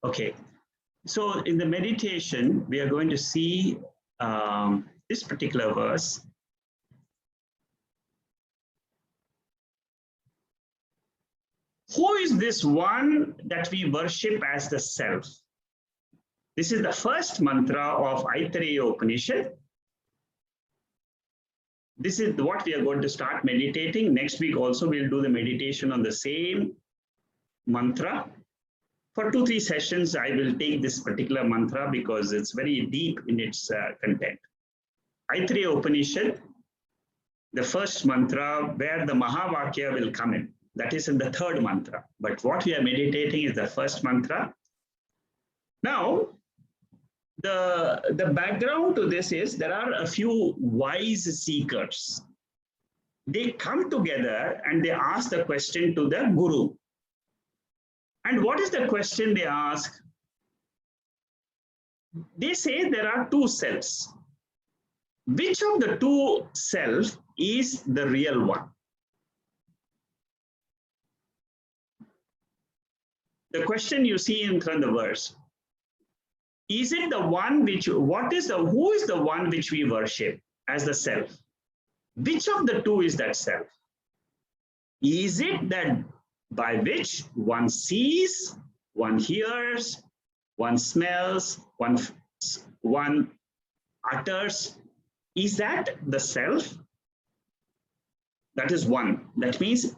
Okay, so in the meditation, we are going to see this particular verse. Who is this one that we worship as the self? This is the first mantra of Aitareya Upanishad. This is what we are going to start meditating. Next week also we'll do the meditation on the same mantra. For 2-3 sessions, I will take this particular mantra because it's very deep in its content. Aitareya Upanishad, the first mantra where the Mahavakya will come in. That is in the third mantra. But what we are meditating is the first mantra. Now, the background to this is there are a few wise seekers. They come together and they ask the question to the Guru. And what is the question they ask? They say there are two selves. Which of the two selves is the real one? The question you see in the verse. Is it the one who is the one which we worship as the self? Which of the two is that self? Is it that by which one sees, one hears, one smells, one utters? Is that the self? That is one. That means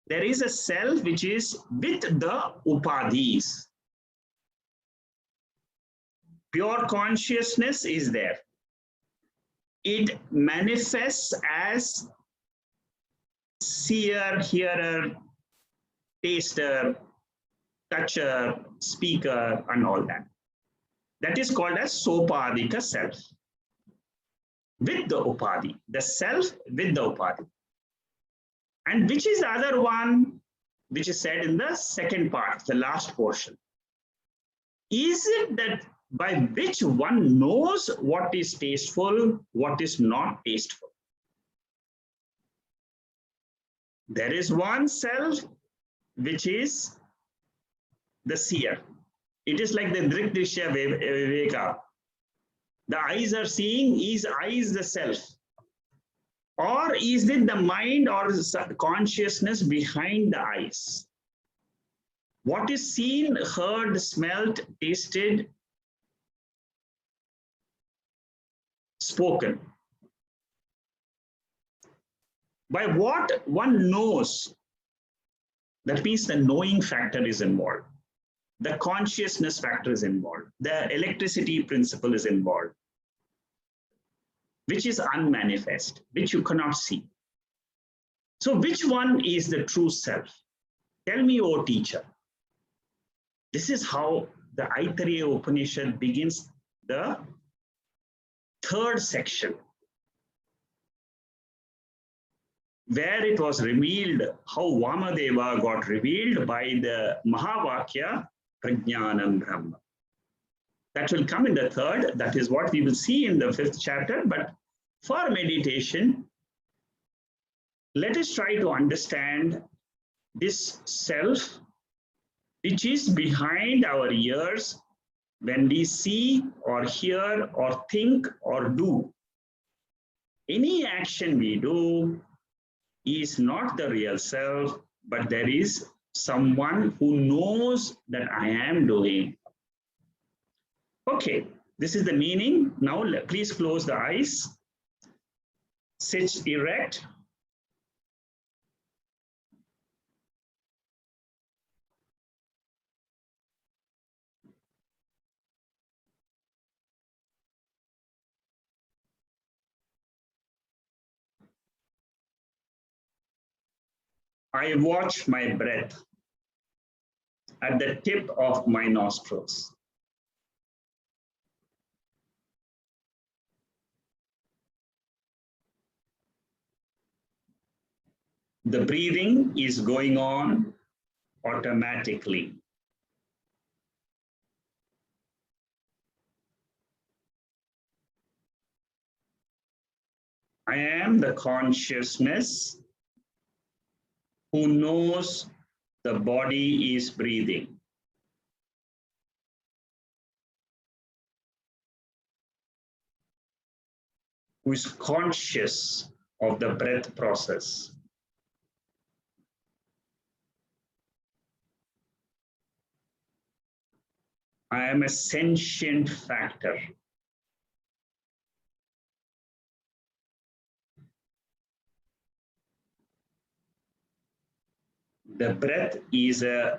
there is a self which is with the upadhis. Pure consciousness is there. It manifests as seer, hearer, taster, toucher, speaker, and all that. That is called as sopadhika self. With the upadhi, the self with the upadhi. And which is the other one, which is said in the second part, the last portion? Is it that by which one knows what is tasteful, what is not tasteful? There is one self which is the seer. It is like the Drikdrishya Viveka. The eyes are seeing, is eyes the self? Or is it the mind or consciousness behind the eyes? What is seen, heard, smelt, tasted, spoken? By what one knows, that means the knowing factor is involved. The consciousness factor is involved. The electricity principle is involved, which is unmanifest, which you cannot see. So which one is the true self? Tell me, O teacher. This is how the Aitareya Upanishad begins the third section, where it was revealed how Vamadeva got revealed by the Mahavakya Prajnanam Brahma. That will come in the third. That is what we will see in the 5th chapter. But for meditation, let us try to understand this self, which is behind our ears when we see or hear or think or do. Any action we do is not the real self, but there is someone who knows that I am doing. Okay, this is the meaning. Now, please close the eyes. Sit erect. I watch my breath at the tip of my nostrils. The breathing is going on automatically. I am the consciousness who knows the body is breathing. who is conscious of the breath process. I am a sentient factor. The breath is an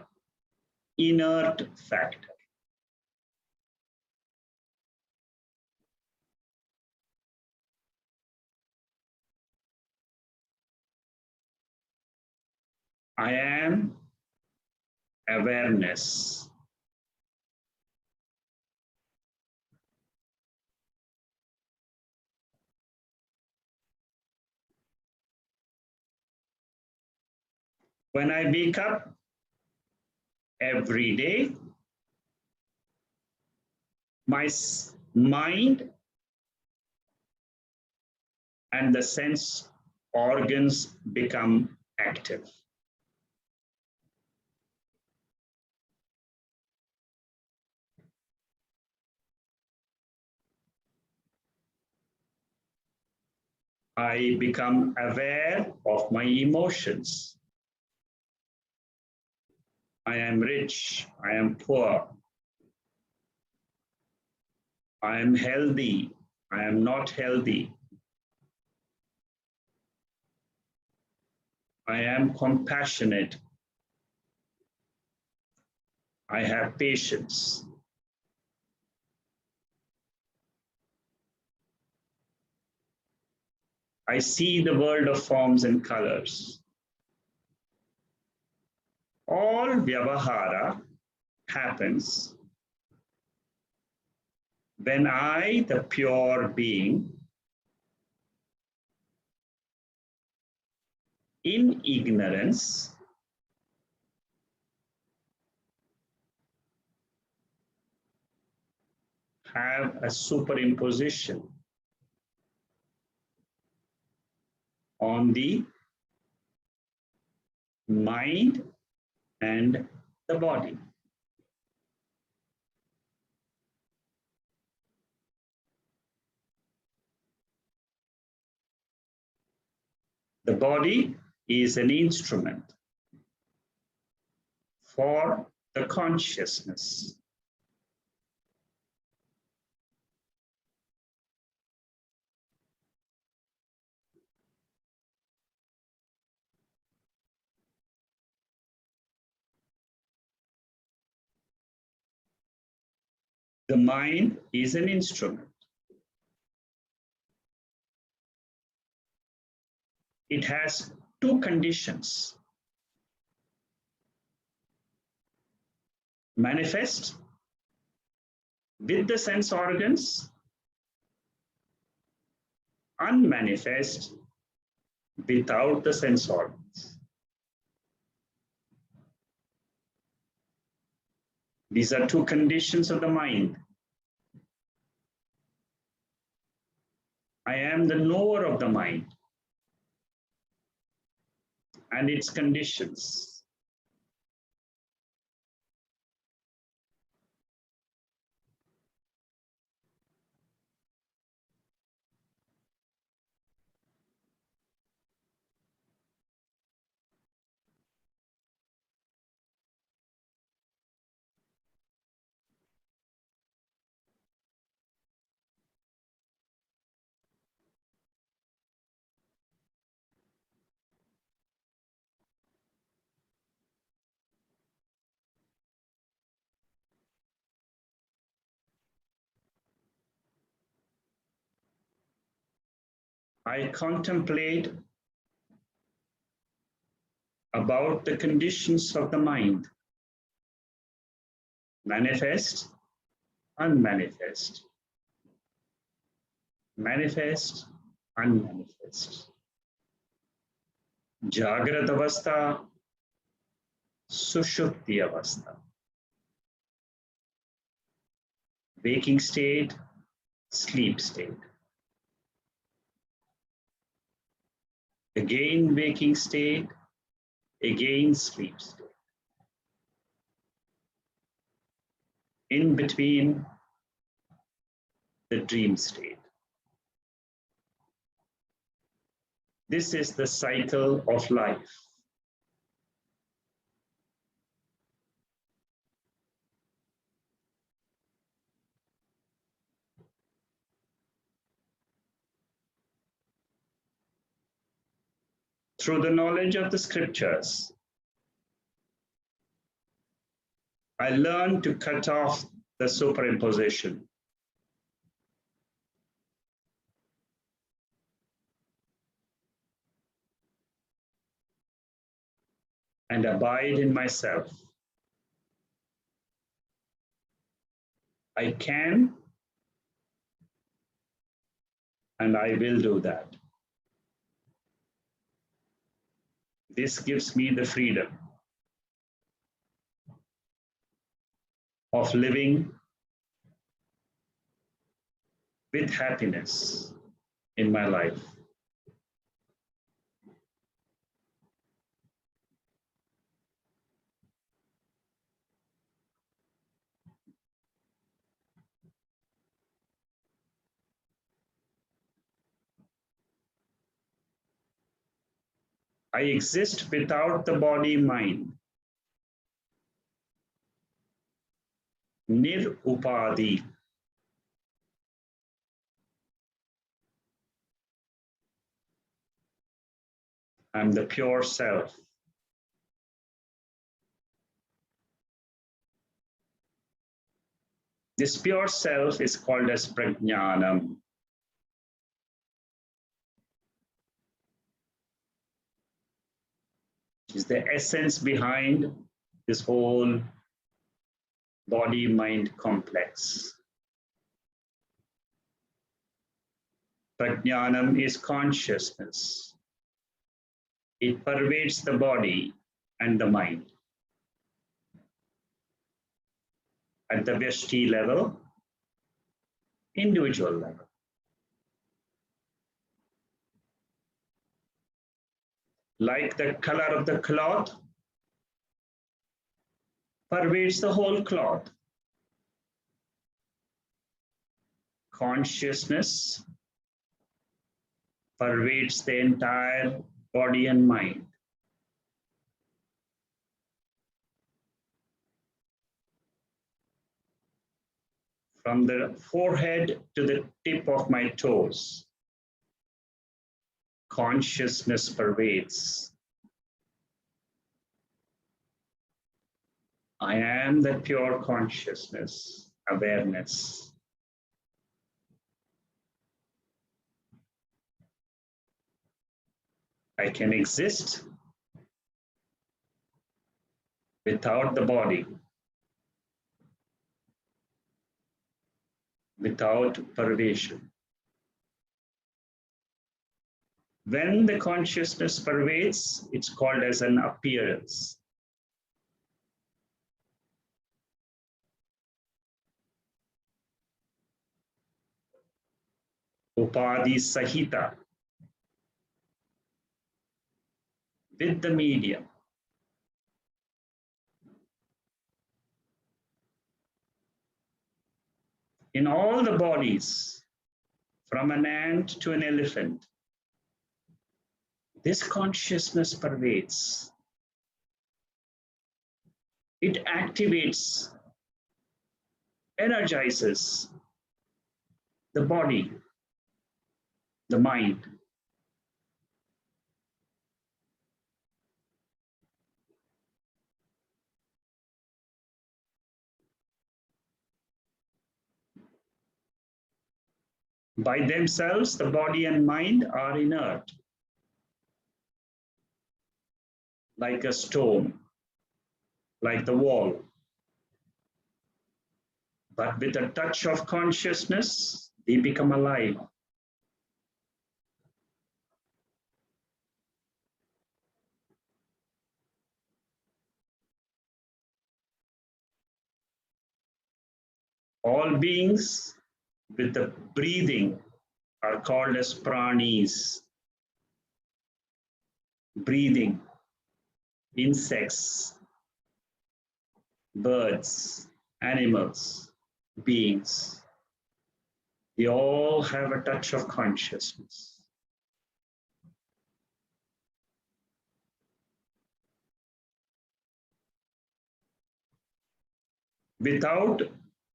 inert factor. I am awareness. When I wake up every day, my mind and the sense organs become active. I become aware of my emotions. I am rich, I am poor, I am healthy, I am not healthy. I am compassionate. I have patience. I see the world of forms and colors. All vyavahara happens when I, the pure being, in ignorance, have a superimposition on the mind and the body. The body is an instrument for the consciousness. The mind is an instrument. It has two conditions: manifest with the sense organs, unmanifest without the sense organs. These are two conditions of the mind. I am the knower of the mind and its conditions. I contemplate about the conditions of the mind: manifest, unmanifest, manifest, unmanifest, Jagrat avastha, Sushupti avastha, waking state, sleep state, again waking state, again sleep state. In between, the dream state. This is the cycle of life. Through the knowledge of the scriptures, I learned to cut off the superimposition. And abide in myself. I can and I will do that. This gives me the freedom of living with happiness in my life. I exist without the body mind. Nir-upadi. I'm the pure self. This pure self is called as prajnanam. Is the essence behind this whole body-mind complex. Prajnanam is consciousness. It pervades the body and the mind. At the Vyashti level, individual level. Like the color of the cloth pervades the whole cloth. Consciousness pervades the entire body and mind. From the forehead to the tip of my toes, consciousness pervades. I am that pure consciousness, awareness. I can exist without the body, without pervasion. When the consciousness pervades, it's called as an appearance. Upadi Sahita, with the medium. In all the bodies, from an ant to an elephant, this consciousness pervades. It activates, energizes the body, the mind. By themselves, the body and mind are inert, like a stone, like the wall. But with a touch of consciousness, they become alive. All beings with the breathing are called as pranis. Breathing, insects, birds, animals, beings. They all have a touch of consciousness. Without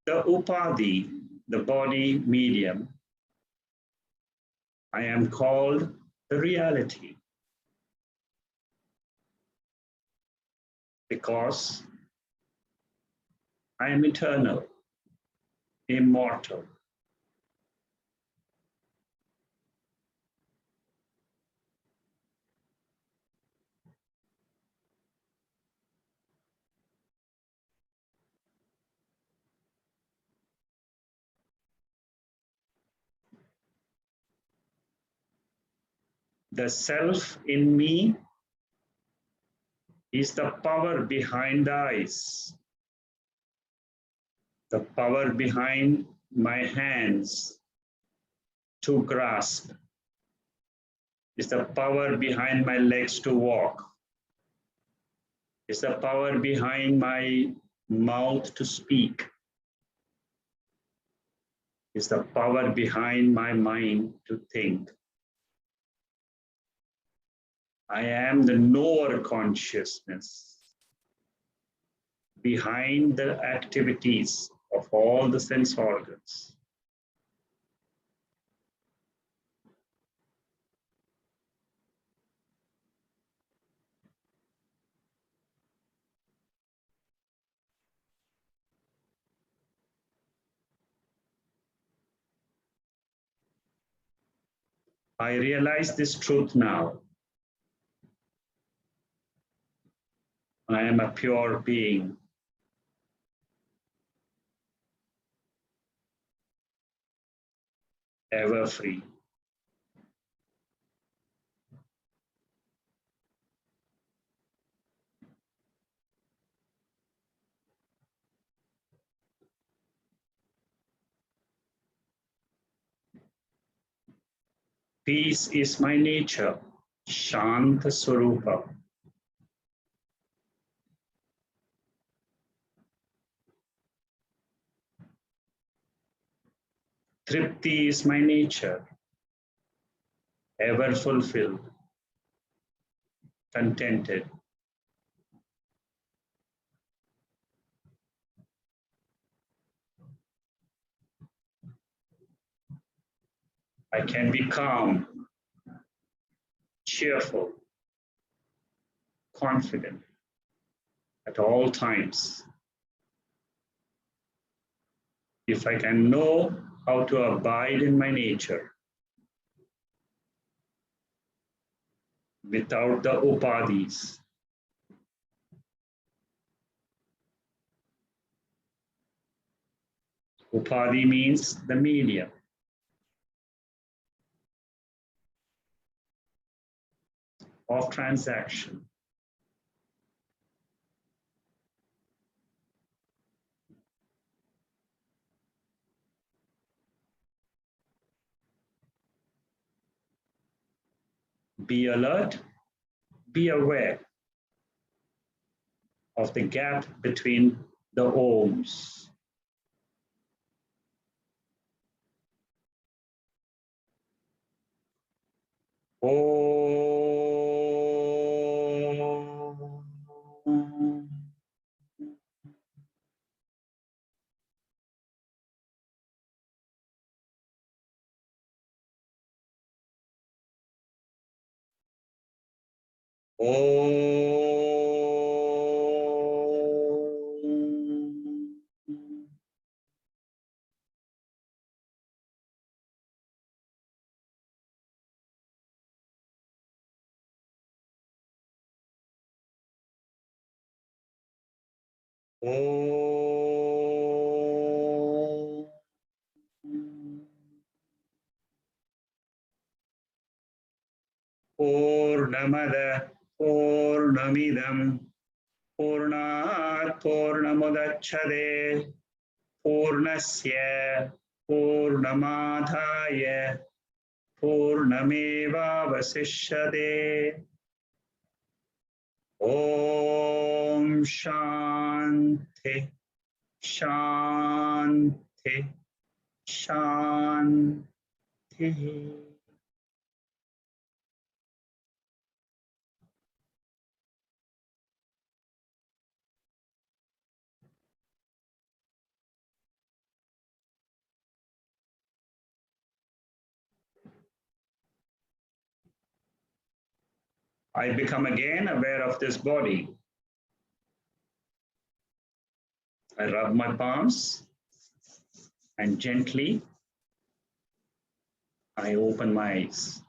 the upadhi, the body medium, I am called the reality because I am eternal, immortal. The self in me is the power behind the eyes, the power behind my hands to grasp, is the power behind my legs to walk, is the power behind my mouth to speak, is the power behind my mind to think. I am the knower consciousness behind the activities of all the sense organs. I realize this truth now. I am a pure being. Ever free. Peace is my nature. Shanta Swarupa. Tripti is my nature. Ever fulfilled. Contented. I can be calm, cheerful, confident at all times. If I can know how to abide in my nature without the upadhis. Upadhi means the medium. Of transaction. Be alert, be aware of the gap between the ohms. Om. Om. Om. Purnamada Purnamidam Purnat Purnamudacchade Purnasya Purnamadhaya Purnameva Vasishyade. Om Shanti Shanti Shanti. I become again aware of this body. I rub my palms and gently I open my eyes.